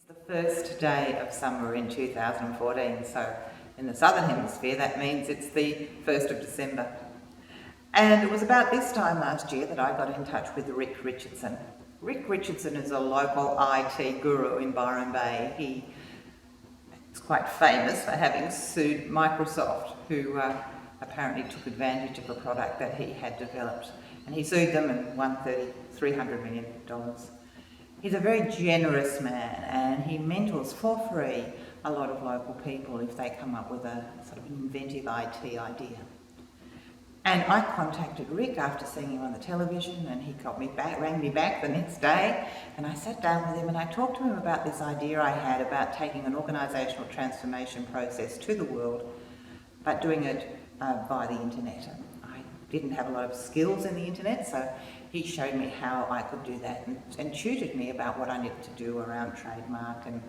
The first day of summer in 2014, so in the southern hemisphere that means it's the 1st of December. And it was about this time last year that I got in touch with Rick Richardson. Rick Richardson is a local IT guru in Byron Bay. He is quite famous for having sued Microsoft, who apparently took advantage of a product that he had developed. And he sued them and won $300 million. He's a very generous man and he mentors for free a lot of local people if they come up with a sort of inventive IT idea. And I contacted Rick after seeing him on the television, and he rang me back the next day, and I sat down with him and I talked to him about this idea I had about taking an organisational transformation process to the world, but doing it via the internet. I didn't have a lot of skills in the internet, so he showed me how I could do that and tutored me about what I needed to do around trademark and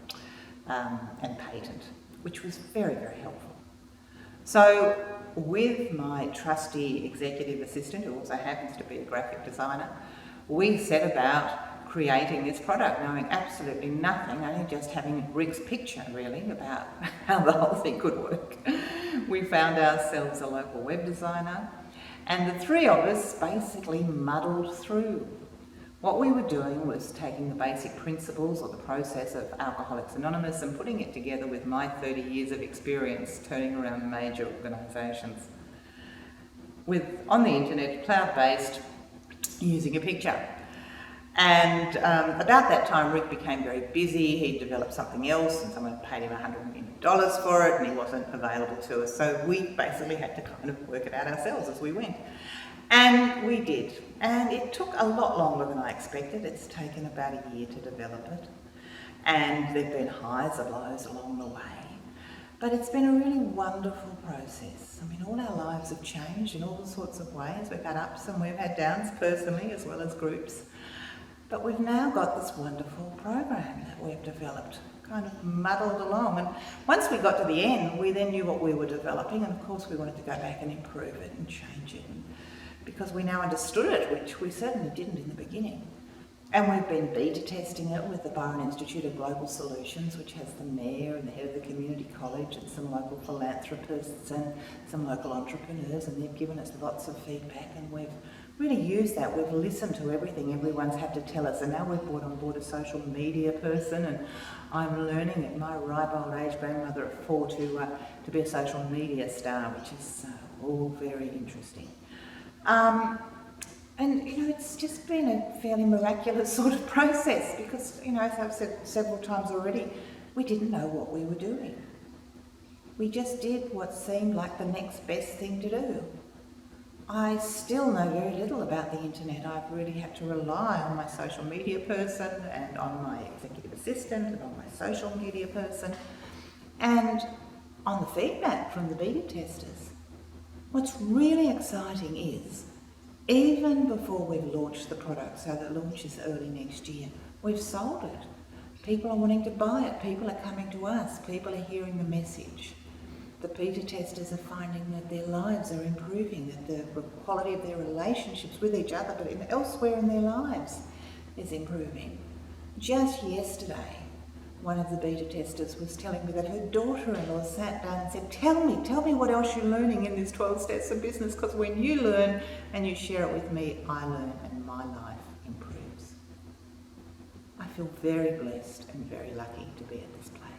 patent, which was very, very helpful. So with my trusty executive assistant, who also happens to be a graphic designer, we set about creating this product, knowing absolutely nothing, only just having Rick's picture really about how the whole thing could work. We found ourselves a local web designer, and the three of us basically muddled through. What we were doing was taking the basic principles or the process of Alcoholics Anonymous and putting it together with my 30 years of experience turning around major organisations. On the internet, cloud-based, using a picture. And about that time, Rick became very busy. He developed something else and someone paid him $100 million for it and he wasn't available to us. So we basically had to kind of work it out ourselves as we went. And we did. And it took a lot longer than I expected. It's taken about a year to develop it. And there've been highs and lows along the way. But it's been a really wonderful process. I mean, all our lives have changed in all sorts of ways. We've had ups and we've had downs personally as well as groups. But we've now got this wonderful program that we've developed, kind of muddled along. And once we got to the end, we then knew what we were developing. And of course, we wanted to go back and improve it and change it, because we now understood it, which we certainly didn't in the beginning. And we've been beta testing it with the Byron Institute of Global Solutions, which has the mayor and the head of the community college and some local philanthropists and some local entrepreneurs, and they've given us lots of feedback, and we've really used that. We've listened to everything everyone's had to tell us, and now we've brought on board a social media person, and I'm learning at my ripe old age, grandmother at 4, to be a social media star, which is all very interesting. And you know, it's just been a fairly miraculous sort of process because, you know, as I've said several times already, we didn't know what we were doing. We just did what seemed like the next best thing to do. I still know very little about the internet. I've really had to rely on my social media person and on my executive assistant and on my social media person and on the feedback from the beta testers. What's really exciting is, even before we've launched the product, so the launch is early next year, we've sold it. People are wanting to buy it, people are coming to us, people are hearing the message. The beta testers are finding that their lives are improving, that the quality of their relationships with each other, but elsewhere in their lives, is improving. Just yesterday, one of the beta testers was telling me that her daughter-in-law sat down and said, tell me what else you're learning in this 12 steps of business, because when you learn and you share it with me, I learn and my life improves. I feel very blessed and very lucky to be at this place.